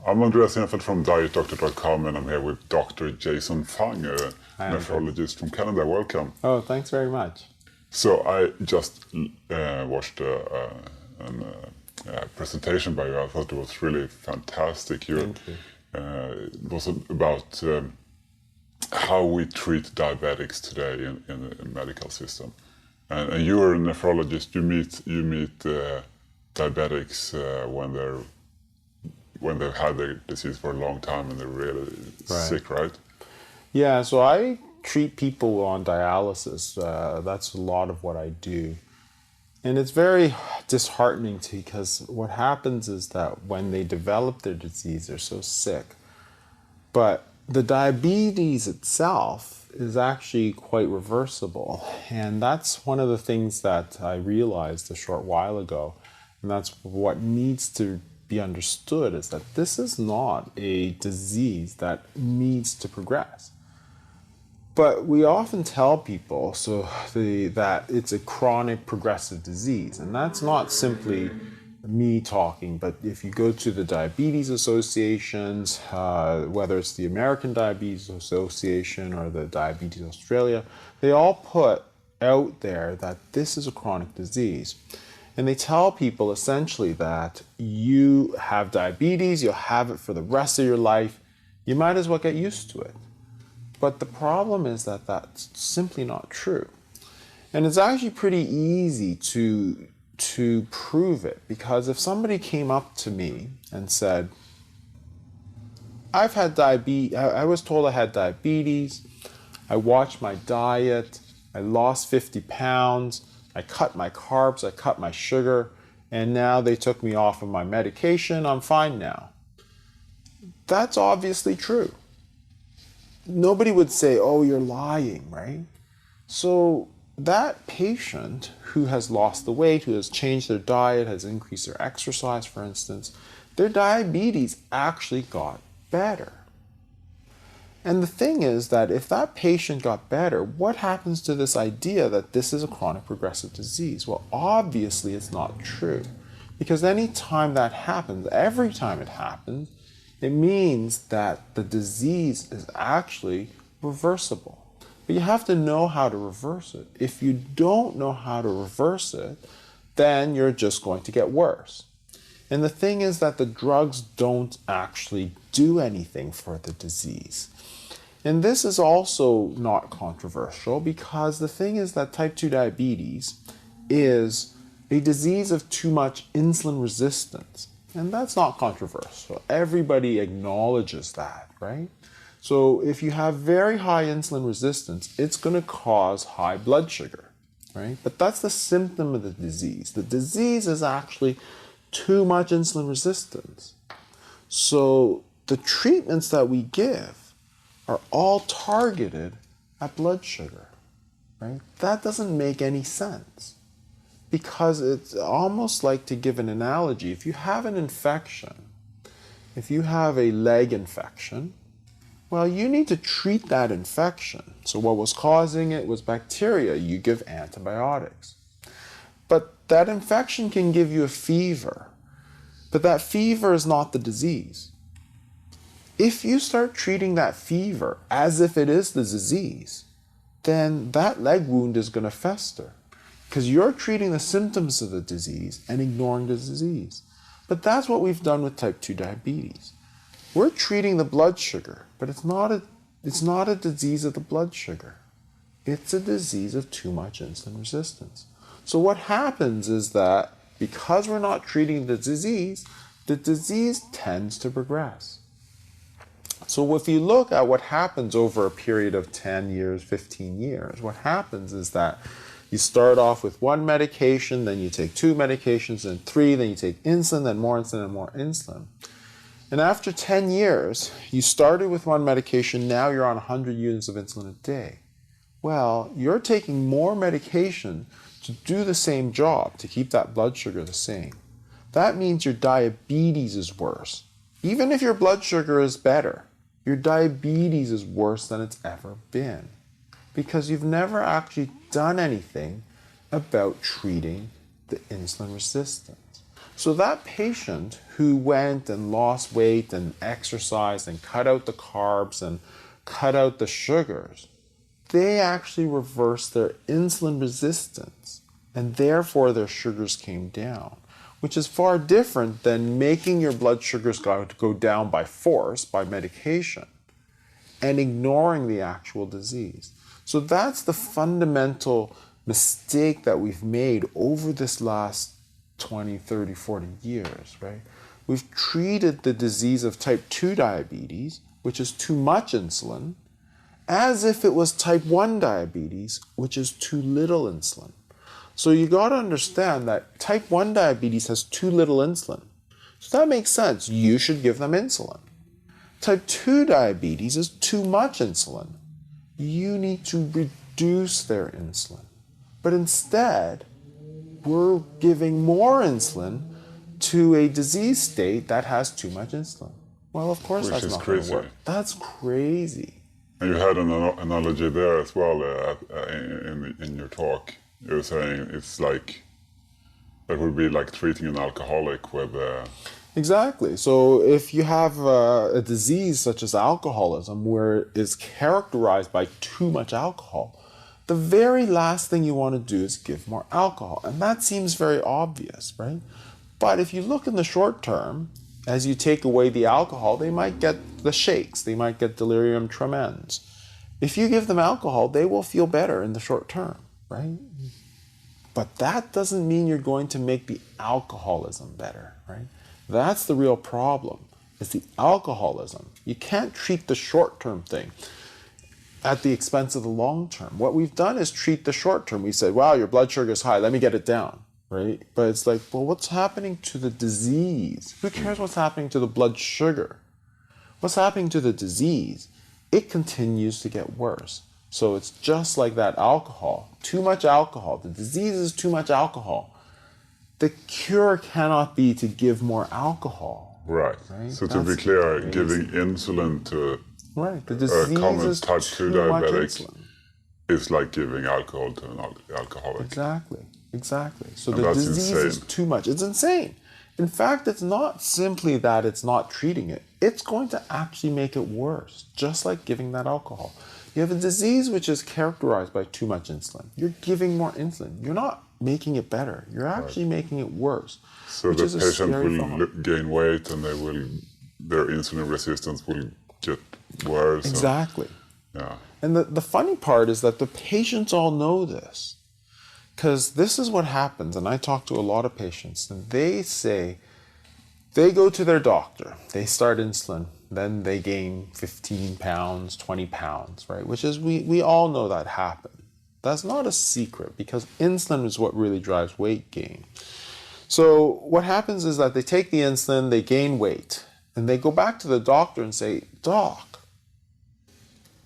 I'm Andreas Enfeldt from DietDoctor.com, and I'm here with Dr. Jason Fung, a nephrologist from Canada. Welcome. Oh, thanks very much. So I just watched a presentation by you. I thought it was really fantastic. Thank you. It was about how we treat diabetics today in the medical system. And you are a nephrologist. You meet diabetics when they've had their disease for a long time and they're really sick, right? Yeah, so I treat people on dialysis. That's a lot of what I do. And it's very disheartening because what happens is that when they develop their disease, they're so sick. But the diabetes itself is actually quite reversible. And that's one of the things that I realized a short while ago. And that's what needs to be understood, is that this is not a disease that needs to progress. But we often tell people that it's a chronic progressive disease. And that's not simply me talking, but if you go to the diabetes associations, whether it's the American Diabetes Association or the Diabetes Australia, they all put out there that this is a chronic disease. And they tell people essentially that you have diabetes, you'll have it for the rest of your life, you might as well get used to it. But the problem is that that's simply not true. And it's actually pretty easy to prove it, because if somebody came up to me and said, I've had diabetes, I was told I had diabetes, I watched my diet, I lost 50 pounds, I cut my carbs, I cut my sugar, and now they took me off of my medication, I'm fine now. That's obviously true. Nobody would say, oh, you're lying, right? So that patient who has lost the weight, who has changed their diet, has increased their exercise, for instance, their diabetes actually got better. And the thing is that if that patient got better, what happens to this idea that this is a chronic progressive disease? Well, obviously it's not true. Because any time that happens, every time it happens, it means that the disease is actually reversible. But you have to know how to reverse it. If you don't know how to reverse it, then you're just going to get worse. And the thing is that the drugs don't actually do anything for the disease. And this is also not controversial, because the thing is that type 2 diabetes is a disease of too much insulin resistance. And that's not controversial. Everybody acknowledges that, right? So if you have very high insulin resistance, it's going to cause high blood sugar, right? But that's the symptom of the disease. The disease is actually too much insulin resistance. So the treatments that we give are all targeted at blood sugar, right? That doesn't make any sense, because it's almost like, to give an analogy, if you have an infection, if you have a leg infection, well, you need to treat that infection. So what was causing it was bacteria. You give antibiotics. But that infection can give you a fever, but that fever is not the disease. If you start treating that fever as if it is the disease, then that leg wound is going to fester, because you're treating the symptoms of the disease and ignoring the disease. But that's what we've done with type 2 diabetes. We're treating the blood sugar, but it's not a disease of the blood sugar. It's a disease of too much insulin resistance. So what happens is that because we're not treating the disease tends to progress. So if you look at what happens over a period of 10 years, 15 years, what happens is that you start off with one medication, then you take 2 medications, then 3, then you take insulin, then more insulin, and more insulin. And after 10 years, you started with one medication, now you're on 100 units of insulin a day. Well, you're taking more medication to do the same job, to keep that blood sugar the same. That means your diabetes is worse. Even if your blood sugar is better, your diabetes is worse than it's ever been, because you've never actually done anything about treating the insulin resistance. So that patient who went and lost weight and exercised and cut out the carbs and cut out the sugars, they actually reversed their insulin resistance, and therefore their sugars came down, which is far different than making your blood sugars go down by force, by medication, and ignoring the actual disease. So that's the fundamental mistake that we've made over this last 20, 30, 40 years, right? We've treated the disease of type 2 diabetes, which is too much insulin, as if it was type 1 diabetes, which is too little insulin. So you got to understand that type 1 diabetes has too little insulin. So that makes sense. You should give them insulin. Type 2 diabetes is too much insulin. You need to reduce their insulin. But instead, we're giving more insulin to a disease state that has too much insulin. Well, of course, that's not going to work. That's crazy. And you had an analogy there as well in your talk. You were saying it's like, it would be like treating an alcoholic with... Exactly. So if you have a disease such as alcoholism, where it's characterized by too much alcohol, the very last thing you want to do is give more alcohol. And that seems very obvious, right? But if you look in the short term, as you take away the alcohol, they might get the shakes, they might get delirium tremens. If you give them alcohol, they will feel better in the short term, right? But that doesn't mean you're going to make the alcoholism better, right? That's the real problem, is the alcoholism. You can't treat the short-term thing at the expense of the long term. What we've done is treat the short term. We said, wow, your blood sugar is high, let me get it down, right? But it's like, well, what's happening to the disease? Who cares what's happening to the blood sugar? What's happening to the disease? It continues to get worse. So it's just like that alcohol. Too much alcohol. The disease is too much alcohol. The cure cannot be to give more alcohol. Right. So to be clear, giving insulin to the disease common is type 2 diabetic is like giving alcohol to an alcoholic. Exactly. So the disease is too much. It's insane. In fact, it's not simply that it's not treating it. It's going to actually make it worse, just like giving that alcohol. You have a disease which is characterized by too much insulin. You're giving more insulin. You're not making it better. You're actually making it worse. So the patient will gain weight, and their insulin resistance will get worse. Exactly. Yeah. And the funny part is that the patients all know this, because this is what happens. And I talk to a lot of patients, and they say, they go to their doctor, they start insulin, then they gain 15 pounds, 20 pounds, right? Which is, we all know that happens. That's not a secret, because insulin is what really drives weight gain. So what happens is that they take the insulin, they gain weight, and they go back to the doctor and say, Doc,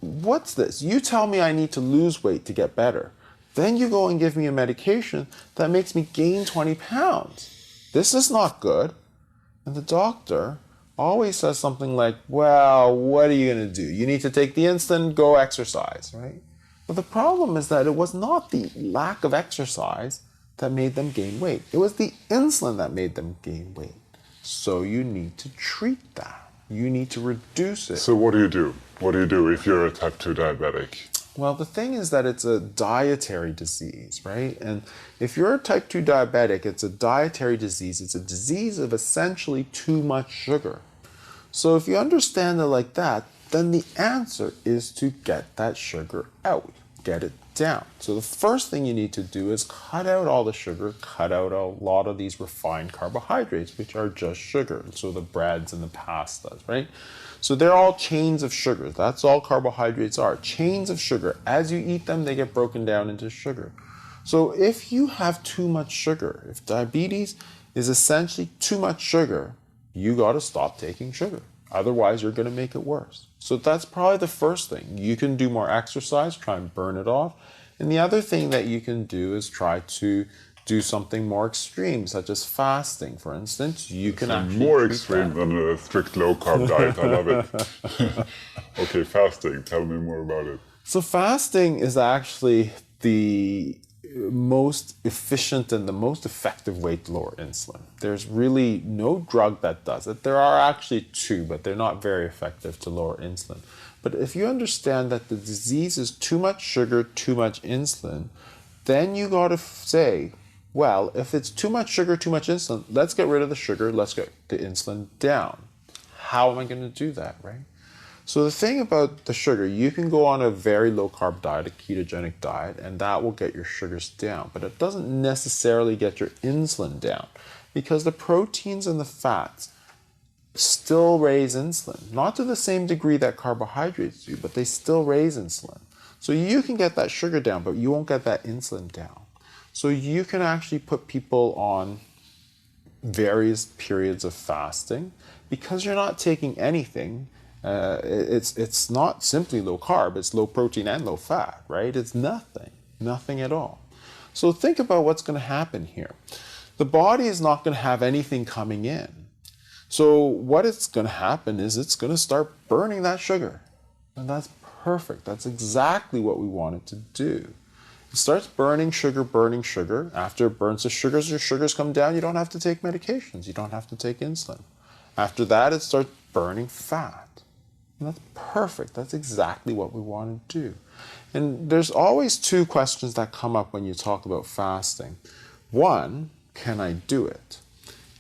what's this? You tell me I need to lose weight to get better. Then you go and give me a medication that makes me gain 20 pounds. This is not good. And the doctor always says something like, well, what are you going to do? You need to take the insulin, go exercise, right? But the problem is that it was not the lack of exercise that made them gain weight. It was the insulin that made them gain weight. So you need to treat that. You need to reduce it. So what do you do? What do you do if you're a type 2 diabetic? Well, the thing is that it's a dietary disease, right? And if you're a type 2 diabetic, it's a dietary disease. It's a disease of essentially too much sugar. So if you understand it like that, then the answer is to get that sugar out, get it down. So the first thing you need to do is cut out all the sugar, cut out a lot of these refined carbohydrates, which are just sugar. So the breads and the pastas, right? So they're all chains of sugar. That's all carbohydrates are, chains of sugar. As you eat them, they get broken down into sugar. So if you have too much sugar, if diabetes is essentially too much sugar, you got to stop taking sugar. Otherwise, you're going to make it worse. So that's probably the first thing. You can do more exercise, try and burn it off. And the other thing that you can do is try to do something more extreme, such as fasting, for instance. You can actually more extreme than a strict low-carb diet. I love it. Okay, fasting. Tell me more about it. So fasting is actually the most efficient and the most effective way to lower insulin. There's really no drug that does it. There are actually two, but they're not very effective to lower insulin. But if you understand that the disease is too much sugar, too much insulin, then you got to say, well, if it's too much sugar, too much insulin, let's get rid of the sugar, let's get the insulin down. How am I going to do that, right? So the thing about the sugar, you can go on a very low carb diet, a ketogenic diet, and that will get your sugars down. But it doesn't necessarily get your insulin down because the proteins and the fats still raise insulin. Not to the same degree that carbohydrates do, but they still raise insulin. So you can get that sugar down, but you won't get that insulin down. So you can actually put people on various periods of fasting because you're not taking anything. It's not simply low carb, it's low protein and low fat, right? It's nothing at all. So think about what's going to happen here. The body is not going to have anything coming in. So what it's going to happen is it's going to start burning that sugar. And that's perfect. That's exactly what we want it to do. It starts burning sugar. After it burns the sugars, your sugars come down. You don't have to take medications. You don't have to take insulin. After that, it starts burning fat. And that's perfect. That's exactly what we want to do. And there's always two questions that come up when you talk about fasting. One, can I do it?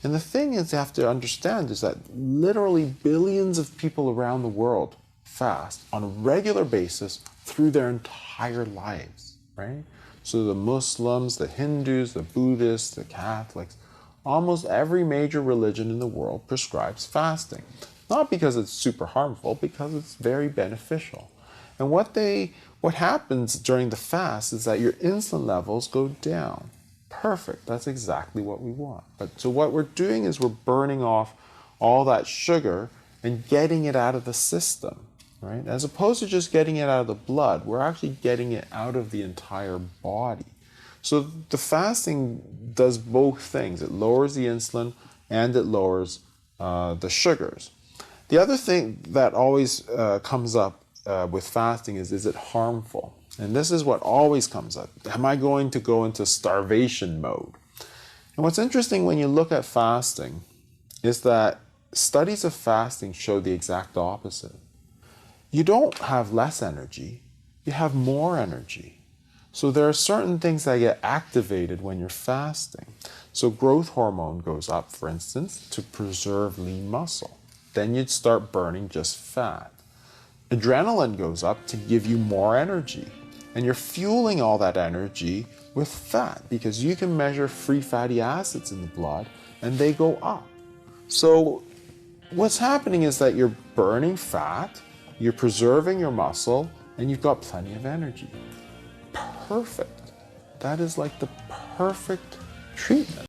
And the thing is you have to understand is that literally billions of people around the world fast on a regular basis through their entire lives, right? So the Muslims, the Hindus, the Buddhists, the Catholics, almost every major religion in the world prescribes fasting. Not because it's super harmful, because it's very beneficial. And what happens during the fast is that your insulin levels go down. Perfect. That's exactly what we want. But so what we're doing is we're burning off all that sugar and getting it out of the system, right? As opposed to just getting it out of the blood, we're actually getting it out of the entire body. So the fasting does both things. It lowers the insulin and it lowers the sugars. The other thing that always comes up with fasting is it harmful? And this is what always comes up. Am I going to go into starvation mode? And what's interesting when you look at fasting is that studies of fasting show the exact opposite. You don't have less energy, you have more energy. So there are certain things that get activated when you're fasting. So growth hormone goes up, for instance, to preserve lean muscle. Then you'd start burning just fat. Adrenaline goes up to give you more energy. And you're fueling all that energy with fat because you can measure free fatty acids in the blood and they go up. So what's happening is that you're burning fat, you're preserving your muscle, and you've got plenty of energy. Perfect. That is like the perfect treatment.